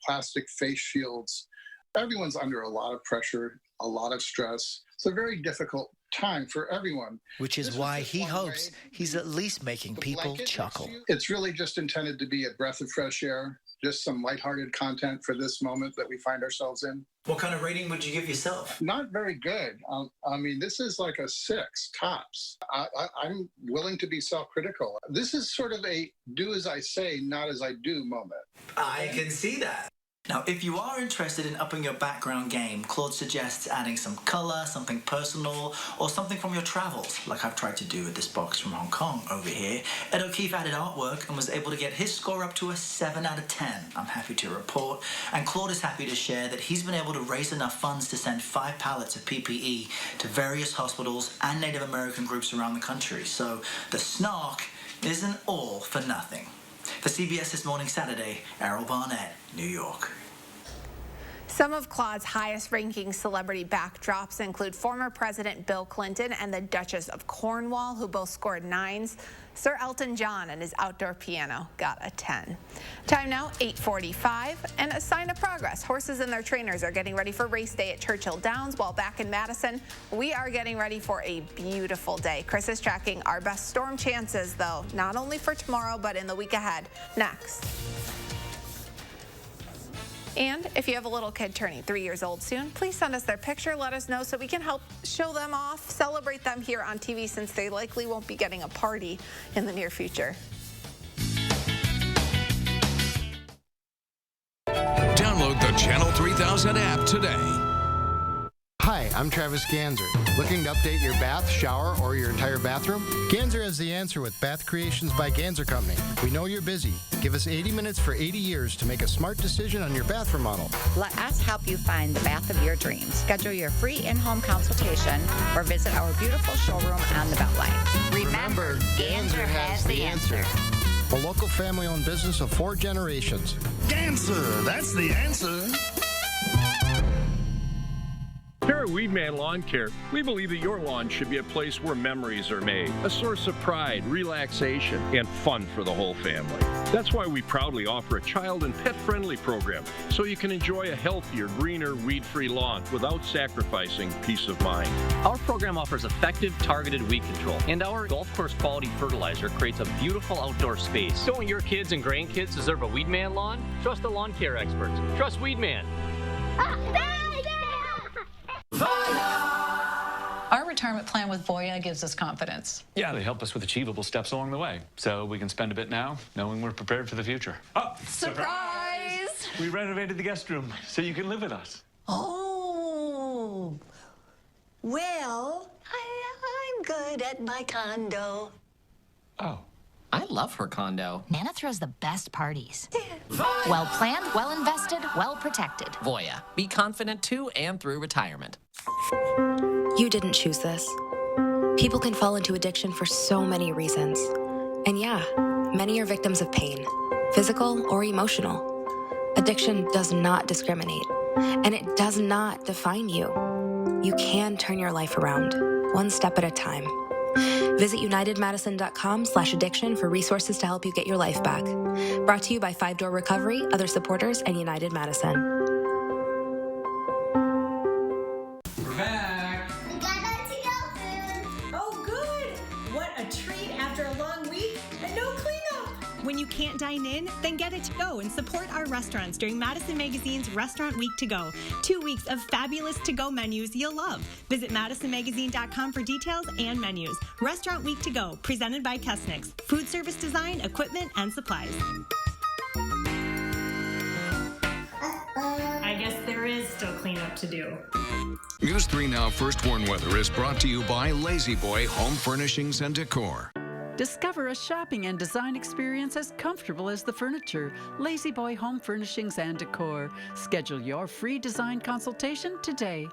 plastic face shields. Everyone's under a lot of pressure, a lot of stress. It's a very difficult time for everyone. Which is why he hopes he's at least making people chuckle. It's really just intended to be a breath of fresh air, just some lighthearted content for this moment that we find ourselves in. What kind of rating would you give yourself? Not very good. I mean, this is like a 6 tops. I'm willing to be self-critical. This is sort of a do as I say, not as I do moment. I can see that. Now, if you are interested in upping your background game, Claude suggests adding some color, something personal, or something from your travels, like I've tried to do with this box from Hong Kong over here. Ed O'Keefe added artwork and was able to get his score up to a 7 out of 10, I'm happy to report. And Claude is happy to share that he's been able to raise enough funds to send 5 pallets of PPE to various hospitals and Native American groups around the country. So the snark isn't all for nothing. For CBS This Morning Saturday, Errol Barnett, New York. Some of Claude's highest-ranking celebrity backdrops include former President Bill Clinton and the Duchess of Cornwall, who both scored 9s. Sir Elton John and his outdoor piano got a 10. Time now, 8:45, and a sign of progress. Horses and their trainers are getting ready for race day at Churchill Downs, while back in Madison, we are getting ready for a beautiful day. Chris is tracking our best storm chances, though, not only for tomorrow, but in the week ahead. Next. And if you have a little kid turning 3 years old soon, please send us their picture, let us know so we can help show them off, celebrate them here on TV, since they likely won't be getting a party in the near future. Download the Channel 3000 app today. Hi, I'm Travis Ganser. Looking to update your bath, shower, or your entire bathroom? Ganser has the answer with Bath Creations by Ganser Company. We know you're busy. Give us 80 minutes for 80 years to make a smart decision on your bath remodel. Let us help you find the bath of your dreams. Schedule your free in-home consultation or visit our beautiful showroom on the Beltline. Remember, Ganser has the answer. A local family-owned business of 4 generations. Ganser, that's the answer. Here at Weedman Lawn Care, we believe that your lawn should be a place where memories are made, a source of pride, relaxation, and fun for the whole family. That's why we proudly offer a child and pet-friendly program, so you can enjoy a healthier, greener, weed-free lawn without sacrificing peace of mind. Our program offers effective, targeted weed control, and our golf course quality fertilizer creates a beautiful outdoor space. Don't your kids and grandkids deserve a Weedman lawn? Trust the lawn care experts. Trust Weedman. Our retirement plan with Voya gives us confidence. Yeah, they help us with achievable steps along the way, so we can spend a bit now, knowing we're prepared for the future. Oh, surprise! We renovated the guest room, so you can live with us. Oh, well, I'm good at my condo. Oh. I love her condo. Nana throws the best parties. Well planned, well invested, well protected. Voya. Be confident to and through retirement. You didn't choose this. People can fall into addiction for so many reasons. And yeah, many are victims of pain, physical or emotional. Addiction does not discriminate, and it does not define you. You can turn your life around, one step at a time. Visit UnitedMadison.com/addiction for resources to help you get your life back. Brought to you by 5 Door Recovery, other supporters, and United Madison. We're back. We got our to-go food. Oh, good. What a treat after a long week and no cleanup. When you can't dine in, then get it to go and support our restaurants during Madison Magazine's Restaurant Week to Go. 2 weeks of fabulous to-go menus you'll love. Visit MadisonMagazine.com for details and menus. Restaurant Week to Go, presented by Kesnick's. Food service design, equipment, and supplies. I guess there is still cleanup to do. News 3 Now First Warn Weather is brought to you by Lazy Boy Home Furnishings and Decor. Discover a shopping and design experience as comfortable as the furniture. Lazy Boy Home Furnishings and Decor. Schedule your free design consultation today.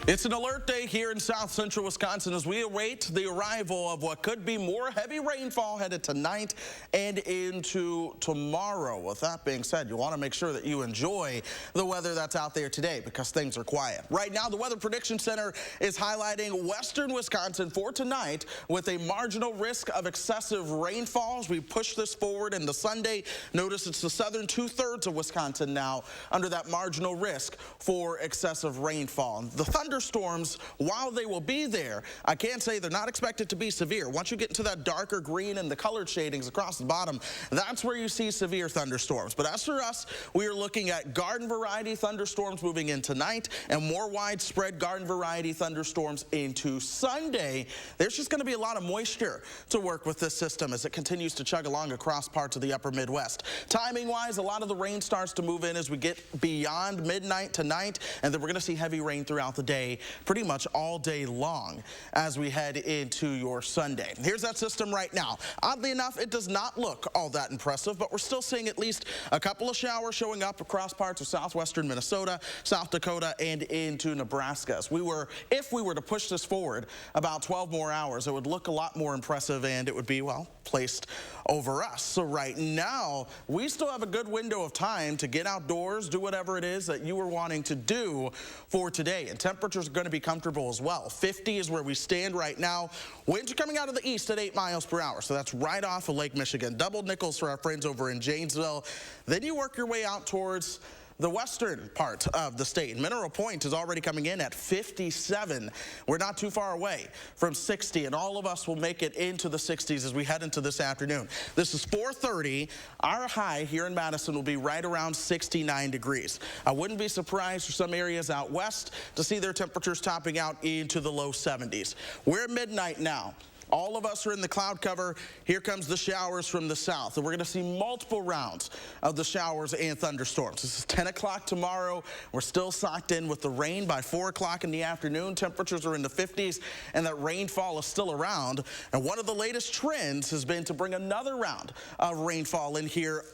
It's an alert day here in south central Wisconsin as we await the arrival of what could be more heavy rainfall headed tonight and into tomorrow. With that being said, you want to make sure that you enjoy the weather that's out there today because things are quiet. Right now, the Weather Prediction Center is highlighting western Wisconsin for tonight with a marginal risk of excessive rainfall. As we push this forward into Sunday, notice it's the southern 2/3 of Wisconsin now under that marginal risk for excessive rainfall. The thunderstorms, while they will be there, I can say they're not expected to be severe. Once you get into that darker green and the colored shadings across the bottom, that's where you see severe thunderstorms. But as for us, we are looking at garden variety thunderstorms moving in tonight and more widespread garden variety thunderstorms into Sunday. There's just going to be a lot of moisture to work with this system as it continues to chug along across parts of the upper Midwest. Timing-wise, a lot of the rain starts to move in as we get beyond midnight tonight, and then we're going to see heavy rain throughout the day pretty much all day long as we head into your Sunday. Here's that system right now. Oddly enough, it does not look all that impressive, but we're still seeing at least a couple of showers showing up across parts of southwestern Minnesota, South Dakota, and into Nebraska. If we were to push this forward about 12 more hours, it would look a lot more impressive and it would be, well, placed over us. So right now, we still have a good window of time to get outdoors, do whatever it is that you were wanting to do for today. And temperatures are going to be comfortable as well. 50 is where we stand right now. Winds are coming out of the east at 8 miles per hour, so that's right off of Lake Michigan. Double nickels for our friends over in Janesville. Then you work your way out towards the western part of the state. Mineral Point is already coming in at 57. We're not too far away from 60, and all of us will make it into the 60s as we head into this afternoon. This is 4:30. Our high here in Madison will be right around 69 degrees. I wouldn't be surprised for some areas out west to see their temperatures topping out into the low 70s. We're at midnight now. All of us are in the cloud cover. Here comes the showers from the south. And we're going to see multiple rounds of the showers and thunderstorms. This is 10 o'clock tomorrow. We're still socked in with the rain by 4 o'clock in the afternoon. Temperatures are in the 50s, and that rainfall is still around. And one of the latest trends has been to bring another round of rainfall in here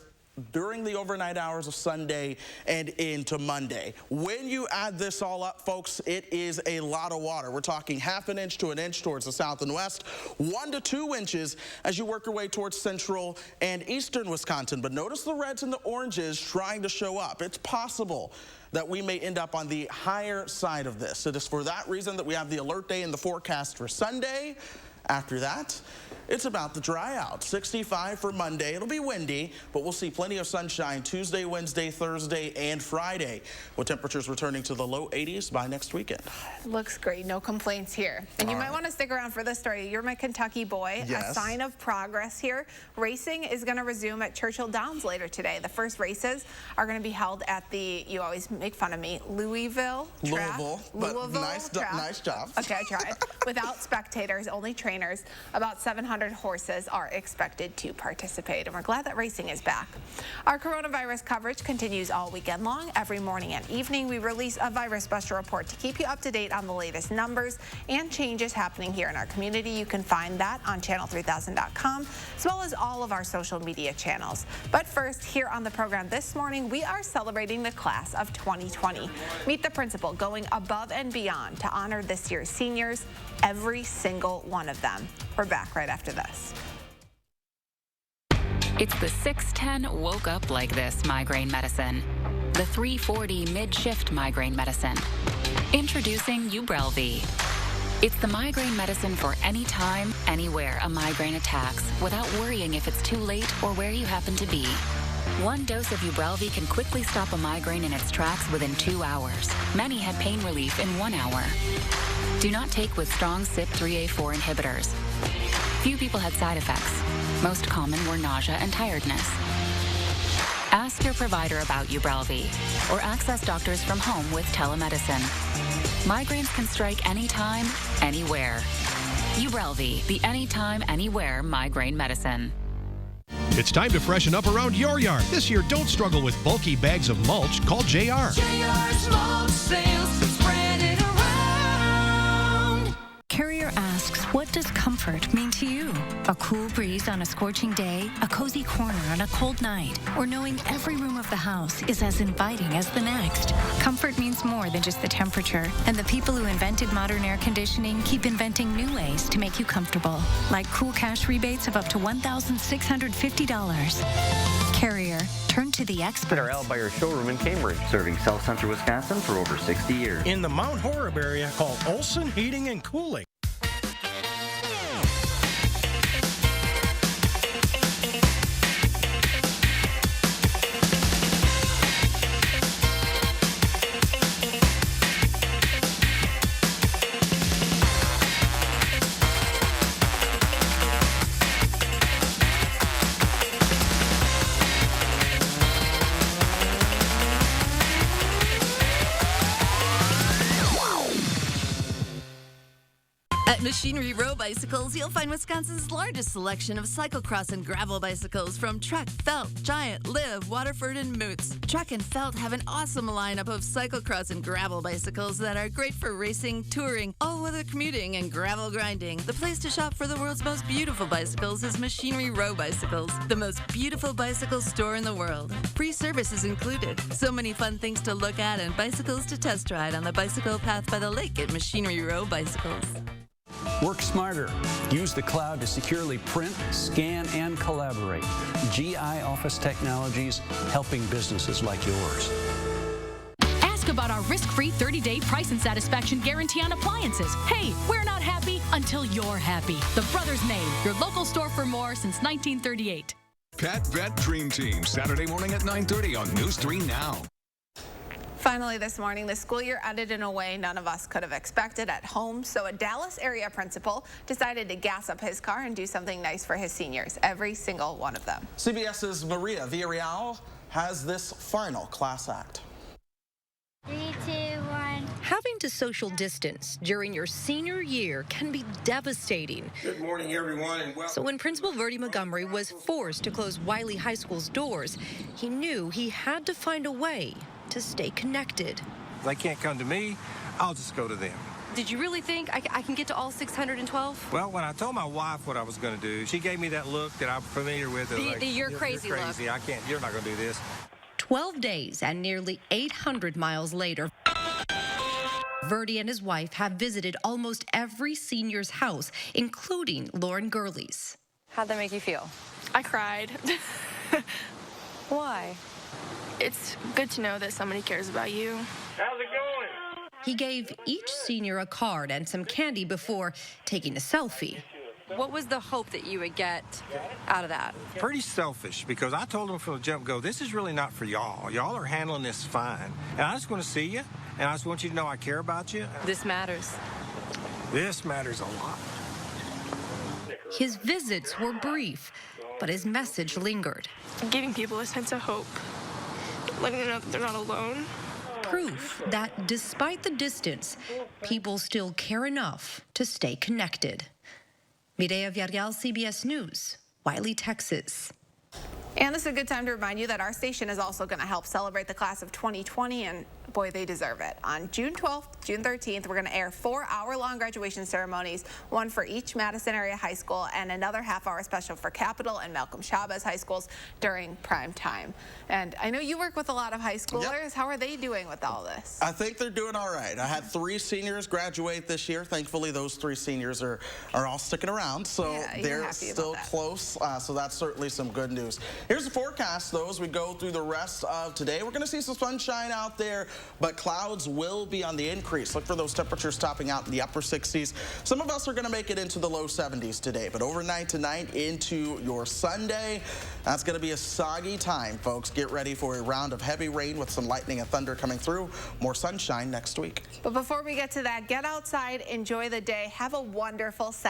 during the overnight hours of Sunday and into Monday. When you add this all up, folks, it is a lot of water. We're talking half an inch to an inch towards the south and west, 1 to 2 inches as you work your way towards central and eastern Wisconsin. But notice the reds and the oranges trying to show up. It's possible that we may end up on the higher side of this. It is for that reason that we have the alert day in the forecast for Sunday. After that, it's about to dry out. 65 for Monday. It'll be windy, but we'll see plenty of sunshine Tuesday, Wednesday, Thursday, and Friday, with temperatures returning to the low 80s by next weekend. Looks great. No complaints here. And you might want to stick around for this story. You're my Kentucky boy. Yes. A sign of progress here. Racing is going to resume at Churchill Downs later today. The first races are going to be held at the, you always make fun of me, Louisville track. Louisville, nice job. Okay, I tried. Without spectators, only trainers. About 700 horses are expected to participate, and we're glad that racing is back. Our coronavirus coverage continues all weekend long. Every morning and evening, we release a Virus Buster report to keep you up to date on the latest numbers and changes happening here in our community. You can find that on channel3000.com, as well as all of our social media channels. But first, here on the program this morning, we are celebrating the class of 2020. Meet the principal going above and beyond to honor this year's seniors, every single one of them. We're back right after this. It's the 610 woke up like this migraine medicine. The 340 mid-shift migraine medicine. Introducing Ubrelvy. It's the migraine medicine for any time, anywhere a migraine attacks, without worrying if it's too late or where you happen to be. 1 dose of Ubrelvy can quickly stop a migraine in its tracks within 2 hours. Many had pain relief in 1 hour. Do not take with strong CYP3A4 inhibitors. Few people had side effects. Most common were nausea and tiredness. Ask your provider about Ubrelvy or access doctors from home with telemedicine. Migraines can strike anytime, anywhere. Ubrelvy, the anytime, anywhere migraine medicine. It's time to freshen up around your yard. This year, don't struggle with bulky bags of mulch. Call JR. JR's mulch sales, spread it around. Carrier asks, what does comfort mean to you? A cool breeze on a scorching day, a cozy corner on a cold night, or knowing every room of the house is as inviting as the next. Comfort means more than just the temperature, and the people who invented modern air conditioning keep inventing new ways to make you comfortable, like cool cash rebates of up to $1,650. Carrier, turn to the experts. At our Albeyer showroom in Cambridge, serving South Central Wisconsin for over 60 years. In the Mount Horeb area, call Olson Heating and Cooling. At Machinery Row Bicycles, you'll find Wisconsin's largest selection of cyclocross and gravel bicycles from Trek, Felt, Giant, Liv, Waterford, and Moots. Trek and Felt have an awesome lineup of cyclocross and gravel bicycles that are great for racing, touring, all-weather commuting, and gravel grinding. The place to shop for the world's most beautiful bicycles is Machinery Row Bicycles, the most beautiful bicycle store in the world. Free service is included. So many fun things to look at and bicycles to test ride on the bicycle path by the lake at Machinery Row Bicycles. Work smarter. Use the cloud to securely print, scan, and collaborate. GI Office Technologies, helping businesses like yours. Ask about our risk-free 30-day price and satisfaction guarantee on appliances. Hey, we're not happy until you're happy. The Brothers Maine, your local store for more since 1938. Pet Vet Dream Team, Saturday morning at 9:30 on News 3 Now. Finally this morning, the school year ended in a way none of us could have expected at home, so a Dallas area principal decided to gas up his car and do something nice for his seniors, every single one of them. CBS's Maria Villarreal has this final class act. 3, 2, 1. Having to social distance during your senior year can be devastating. Good morning, everyone, and welcome. So when Principal Verdi Montgomery was forced to close Wiley High School's doors, he knew he had to find a way to stay connected. If they can't come to me, I'll just go to them. Did you really think I can get to all 612? Well, when I told my wife what I was going to do, she gave me that look that I'm familiar with. The you're crazy look. I can't, you're not going to do this. 12 days and nearly 800 miles later, Verdi and his wife have visited almost every senior's house, including Lauren Gurley's. How'd that make you feel? I cried. Why? It's good to know that somebody cares about you. How's it going? He gave each senior a card and some candy before taking a selfie. What was the hope that you would get out of that? Pretty selfish, because I told them from the jump go, this is really not for y'all. Y'all are handling this fine. And I just want to see you, and I just want you to know I care about you. This matters. This matters a lot. His visits were brief, but his message lingered. Giving people a sense of hope. Letting them know that they're not alone. Proof that despite the distance, people still care enough to stay connected. Mireya Villarreal, CBS News, Wiley, Texas. And this is a good time to remind you that our station is also going to help celebrate the class of 2020, and boy, they deserve it. On June 12th, June 13th, we're going to air 4-hour-long graduation ceremonies, one for each Madison area high school and another half-hour special for Capital and Malcolm Chavez high schools during prime time. And I know you work with a lot of high schoolers. Yep. How are they doing with all this? I think they're doing all right. I had 3 seniors graduate this year. Thankfully, those 3 seniors are all sticking around, so yeah, they're still close. So that's certainly some good news. Here's the forecast, though, as we go through the rest of today. We're going to see some sunshine out there, but clouds will be on the increase. Look for those temperatures topping out in the upper 60s. Some of us are going to make it into the low 70s today, but overnight tonight into your Sunday, that's going to be a soggy time, folks. Get ready for a round of heavy rain with some lightning and thunder coming through. More sunshine next week. But before we get to that, get outside, enjoy the day, have a wonderful Saturday.